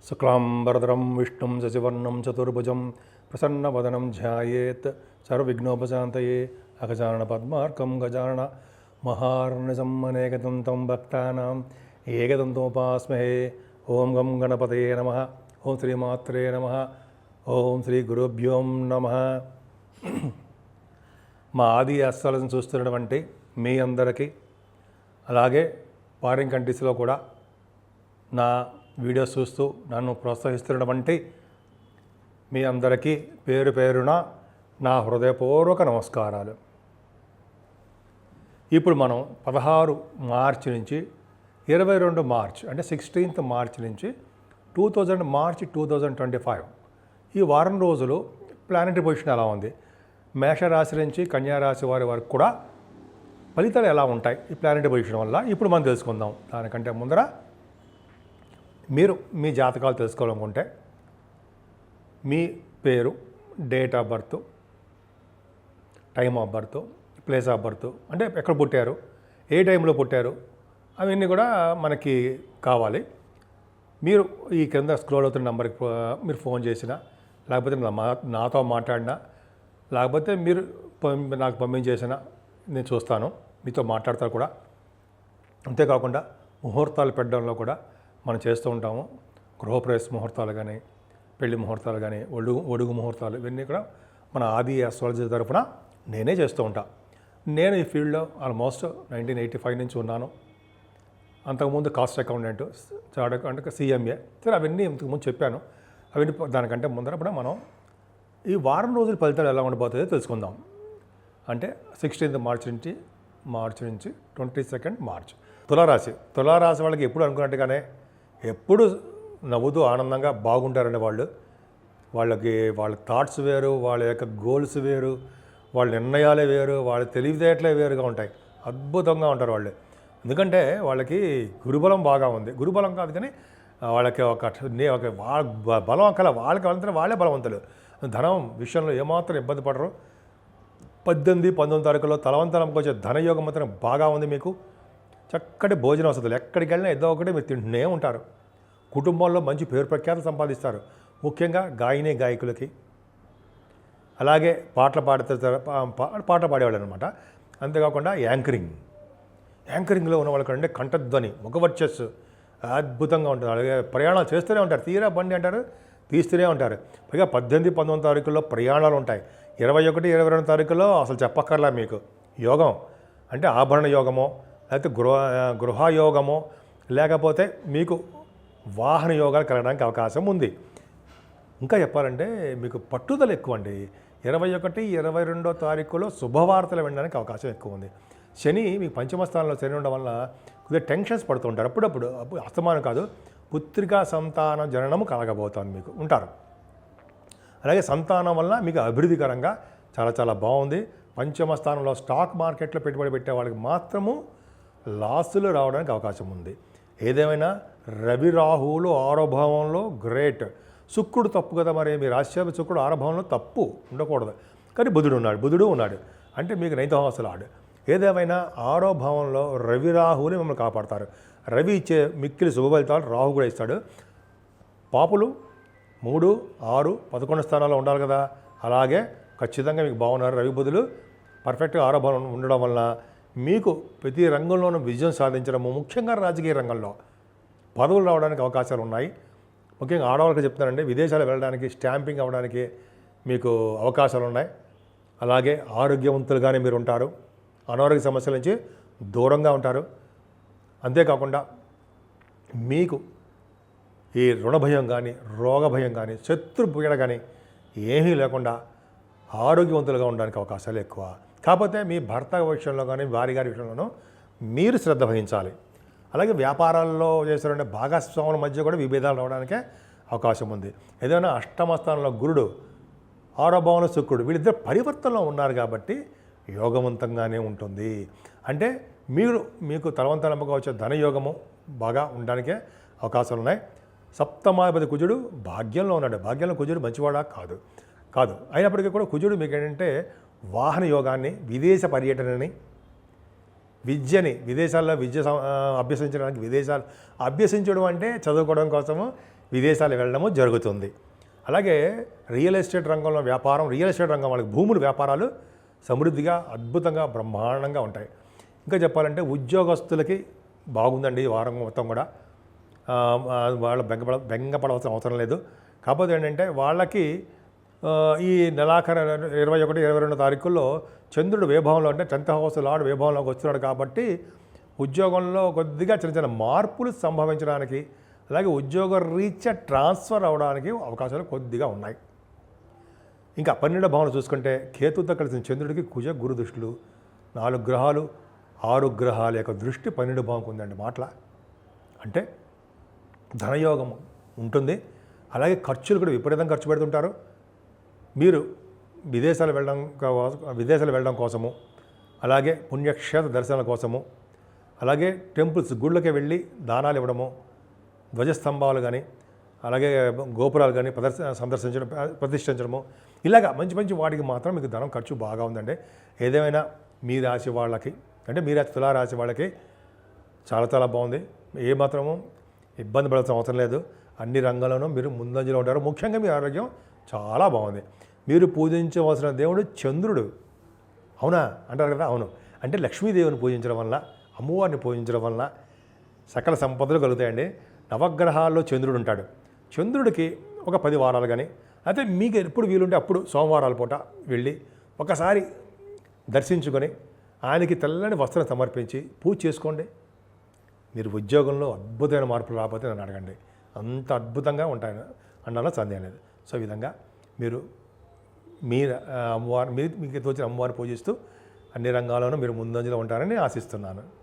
శుక్లాంబరధరం విష్ణుం శశివర్ణం చతుర్భుజం ప్రసన్నవదనం ధ్యాయేత్ సర్వవిఘ్నోపశాంతయే అగజానన పద్మార్కం గజానన మహార్నిశం అనేకదంతం భక్తానాం ఏకదంతోపాస్మహే. ఓం గం గణపతయే నమః. ఓం శ్రీమాత్రే నమః. ఓం శ్రీ గురుభ్యో నమః. మా ఆది అస్సలను చూస్తున్నటువంటి మీ అందరికీ, అలాగే ఫారిన్ కంట్రీస్లో కూడా నా వీడియోస్ చూస్తూ నన్ను ప్రోత్సహిస్తున్నటువంటి మీ అందరికీ పేరు పేరున నా హృదయపూర్వక నమస్కారాలు. ఇప్పుడు మనం 16 మార్చి నుంచి 22 మార్చ్ అంటే 16th మార్చ్ నుంచి మార్చి 2025 ఈ వారం రోజులు ప్లానెటరీ పొజిషన్ ఎలా ఉంది, మేషరాశి నుంచి కన్యారాశి వారి వరకు కూడా ఫలితాలు ఎలా ఉంటాయి ఈ ప్లానెటరీ పొజిషన్ వల్ల ఇప్పుడు మనం తెలుసుకుందాం. దానికంటే ముందర మీరు మీ జాతకాలు తెలుసుకోవాలనుకుంటే మీ పేరు, date of birth, time of birth, place of birth, అంటే ఎక్కడ పుట్టారు, ఏ టైంలో పుట్టారు, అవన్నీ కూడా మనకి కావాలి. మీరు ఈ కింద స్క్రోల్ అవుతున్న నెంబర్కి మీరు ఫోన్ చేసినా, లేకపోతే నాతో మాట్లాడినా, లేకపోతే మీరు నాకు పంపించేసినా నేను చూస్తాను, మీతో మాట్లాడతాను కూడా. అంతేకాకుండా ముహూర్తాలు పెట్టడంలో కూడా మనం చేస్తూ ఉంటాము. గృహప్రవేశ ముహూర్తాలు కానీ, పెళ్లి ముహూర్తాలు కానీ, ఒడుగు ముహూర్తాలు, ఇవన్నీ కూడా మన ఆది ఆస్ట్రాలజీ తరఫున నేనే చేస్తూ ఉంటాను. నేను ఈ ఫీల్డ్లో ఆల్మోస్ట్ 1985 నుంచి ఉన్నాను. అంతకుముందు cost accountant, chart accountant, CMA, సరే అవన్నీ ఇంతకుముందు చెప్పాను. అవన్నీ దానికంటే ముందర కూడా మనం ఈ వారం రోజుల ఫలితాలు ఎలా ఉండబోతుందో తెలుసుకుందాం. అంటే 16th మార్చి నుంచి 22nd మార్చ్. తులారాశి వాళ్ళకి ఎప్పుడు అనుకున్నట్టుగానే ఎప్పుడు నవ్వుతూ ఆనందంగా బాగుంటారండి వాళ్ళు. వాళ్ళ థాట్స్ వేరు, వాళ్ళ యొక్క గోల్స్ వేరు, వాళ్ళ నిర్ణయాలే వేరు, వాళ్ళ తెలివితేటలే వేరుగా ఉంటాయి. అద్భుతంగా ఉంటారు వాళ్ళు. ఎందుకంటే వాళ్ళకి గురుబలం బాగా ఉంది. గురుబలం కాదు కానీ వాళ్ళకి ఒక బలం అక్కల, వాళ్ళకి వాళ్ళే బలవంతులు. ధనం విషయంలో ఏమాత్రం ఇబ్బంది పడరు. 18, 19 తారీఖుల్లో తలవంతరంకి వచ్చే ధనయోగం మాత్రం బాగా ఉంది. మీకు చక్కటి భోజన వసతులు, ఎక్కడికి వెళ్ళినా ఏదో ఒకటి మీరు తింటూనే ఉంటారు. కుటుంబంలో మంచి పేరు ప్రఖ్యాతులు సంపాదిస్తారు, ముఖ్యంగా గాయకులకి. అలాగే పాటలు పాడేవాళ్ళు అనమాట. అంతేకాకుండా యాంకరింగ్లో ఉన్న వాళ్ళకంటే కంఠధ్వని, ముఖవర్చస్సు అద్భుతంగా ఉంటుంది. అలాగే ప్రయాణాలు చేస్తూనే ఉంటారు, తీరా బండి అంటారు, తీస్తూనే ఉంటారు. పైగా 18, 19 తారీఖుల్లో ప్రయాణాలు ఉంటాయి. 21, 22 తారీఖుల్లో అసలు చెప్పక్కర్లా మీకు యోగం. అంటే ఆభరణ యోగమో, లేకపోతే గృహయోగమో, లేకపోతే మీకు వాహన యోగాలు కలగడానికి అవకాశం ఉంది. ఇంకా చెప్పాలంటే మీకు పట్టుదల ఎక్కువ అండి. 21, 22 తారీఖులో శుభవార్తలు వినడానికి అవకాశం ఎక్కువ ఉంది. శని మీకు పంచమ స్థానంలో శని ఉండడం వల్ల కొద్దిగా టెన్షన్స్ పడుతూ ఉంటారు. అప్పుడప్పుడు అస్తమానం కాదు, పుత్రికా సంతాన జననము కలగబోతోంది, మీకు ఉంటారు. అలాగే సంతానం వల్ల మీకు అభివృద్ధికరంగా చాలా చాలా బాగుంది. పంచమ స్థానంలో స్టాక్ మార్కెట్లో పెట్టుబడి పెట్టే వాళ్ళకి మాత్రము లాసులు రావడానికి అవకాశం ఉంది. ఏదేమైనా రవి రాహువులు 6వ భావంలో గ్రేట్. శుక్రుడు తప్పు కదా, మరి మీ రాశ్యాభి శుక్రుడు 6వ భావంలో తప్పు ఉండకూడదు. కానీ బుధుడు ఉన్నాడు అంటే మీకు 9th house లాడు. ఏదేమైనా 6వ భావంలో రవి రాహువుని మిమ్మల్ని కాపాడతారు. రవి ఇచ్చే మిక్కిలి శుభ ఫలితాలు రాహు కూడా ఇస్తాడు. పాపులు 3, 6, 11 స్థానాల్లో ఉండాలి కదా, అలాగే ఖచ్చితంగా మీకు బాగున్నారు. రవి బుధులు పర్ఫెక్ట్గా 6వ భావం ఉండడం వల్ల మీకు ప్రతి రంగంలోనూ విజయం సాధించడము, ముఖ్యంగా రాజకీయ రంగంలో పదవులు రావడానికి అవకాశాలు ఉన్నాయి. ముఖ్యంగా ఆడవాళ్ళకి చెప్తానండి, విదేశాలు వెళ్ళడానికి, స్టాంపింగ్ అవ్వడానికి మీకు అవకాశాలు ఉన్నాయి. అలాగే ఆరోగ్యవంతులుగానే మీరు ఉంటారు, అనారోగ్య సమస్యల నుంచి దూరంగా ఉంటారు. అంతేకాకుండా మీకు ఈ రుణ భయం కానీ, రోగ భయం కానీ, శత్రు పీడ కానీ ఏమీ లేకుండా ఆరోగ్యవంతులుగా ఉండడానికి అవకాశాలు ఎక్కువ. కాకపోతే మీ భర్త విషయంలో కానీ, వారి గారి విషయంలోనూ మీరు శ్రద్ధ వహించాలి. అలాగే వ్యాపారాల్లో చేసే భాగస్వాముల మధ్య కూడా విభేదాలు రావడానికే అవకాశం ఉంది. ఏదైనా అష్టమ స్థానంలో గురుడు, 6వ భావంలో శుక్రుడు, వీళ్ళిద్దరు పరివర్తనలో ఉన్నారు కాబట్టి యోగవంతంగానే ఉంటుంది. అంటే మీకు తలవంతరంగా వచ్చే ధనయోగము బాగా ఉండడానికే అవకాశాలు ఉన్నాయి. సప్తమాధిపతి కుజుడు భాగ్యంలో ఉన్నాడు. భాగ్యంలో కుజుడు మంచివాడా కాదు అయినప్పటికీ కూడా కుజుడు మీకు ఏంటంటే వాహన యోగాన్ని, విదేశ పర్యటనని, విదేశాల్లో అభ్యసించడానికి, విదేశాలు అభ్యసించడం అంటే చదువుకోవడం కోసము విదేశాలు వెళ్ళడము జరుగుతుంది. అలాగే రియల్ ఎస్టేట్ రంగంలో వ్యాపారం, రియల్ ఎస్టేట్ రంగం వాళ్ళకి భూములు వ్యాపారాలు సమృద్ధిగా అద్భుతంగా బ్రహ్మాండంగా ఉంటాయి. ఇంకా చెప్పాలంటే ఉద్యోగస్తులకి బాగుందండి ఈ వారం మొత్తం కూడా. వాళ్ళు బెంగపడవలసిన అవసరం లేదు. కాకపోతే ఏంటంటే వాళ్ళకి ఈ నెలాఖరు 21, 22 తారీఖుల్లో చంద్రుడు వేభవంలో అంటే 10th హౌస్ లార్డ్ వేభవంలోకి వస్తున్నాడు కాబట్టి ఉద్యోగంలో కొద్దిగా చిన్న చిన్న మార్పులు సంభవించడానికి, అలాగే ఉద్యోగ రీత్యా ట్రాన్స్ఫర్ అవడానికి అవకాశాలు కొద్దిగా ఉన్నాయి. ఇంకా 12వ భావన చూసుకుంటే కేతుతో కలిసిన చంద్రుడికి కుజ గురు దృష్టిలు, 4 గ్రహాలు 6 గ్రహాల యొక్క దృష్టి 12వ భావంకు ఉందండి. మాటల అంటే ధనయోగం ఉంటుంది. అలాగే ఖర్చులు కూడా విపరీతంగా ఖర్చు పెడుతుంటారు. మీరు విదేశాలు వెళ్ళడం కోసము, అలాగే పుణ్యక్షేత్ర దర్శనాల కోసము, అలాగే టెంపుల్స్ గుళ్ళకి వెళ్ళి దానాలు ఇవ్వడము, ధ్వజస్తంభాలు కానీ అలాగే గోపురాలు కానీ ప్రతిష్ఠించడము, ఇలాగా మంచి మంచి వాటికి మాత్రం మీకు ధనం ఖర్చు బాగా ఉందండి. ఏదేమైనా మీ రాశి వాళ్ళకి అంటే మీ రాశి తులారాశి వాళ్ళకి చాలా చాలా బాగుంది. ఏమాత్రము ఇబ్బంది పడాల్సిన అవసరం లేదు. అన్ని రంగాల్లోనూ మీరు ముందంజలో ఉంటారు. ముఖ్యంగా మీ ఆరోగ్యం చాలా బాగుంది. మీరు పూజించవలసిన దేవుడు చంద్రుడు. అవునా అంటారు కదా, అవును. అంటే లక్ష్మీదేవిని పూజించడం వల్ల, అమ్మవారిని పూజించడం వల్ల సకల సంపదలు కలుగుతాయండి. నవగ్రహాల్లో చంద్రుడు ఉంటాడు. చంద్రుడికి ఒక 10 వారాలు కానీ, అయితే మీకు ఎప్పుడు వీలుంటే అప్పుడు సోమవారాల పూట వెళ్ళి ఒకసారి దర్శించుకొని ఆయనకి తెల్లని వస్త్రం సమర్పించి పూజ చేసుకోండి. మీరు ఉద్యోగంలో అద్భుతమైన మార్పులు రాకపోతే నన్ను అడగండి. అంత అద్భుతంగా ఉంటాయని అన్నాలో సందేహం లేదు. సో ఈ విధంగా మీరు మీ అమ్మవారు మీకు తోచిన అమ్మవారిని పూజిస్తూ అన్ని రంగాల్లోనూ మీరు ముందంజలో ఉంటారని ఆశిస్తున్నాను.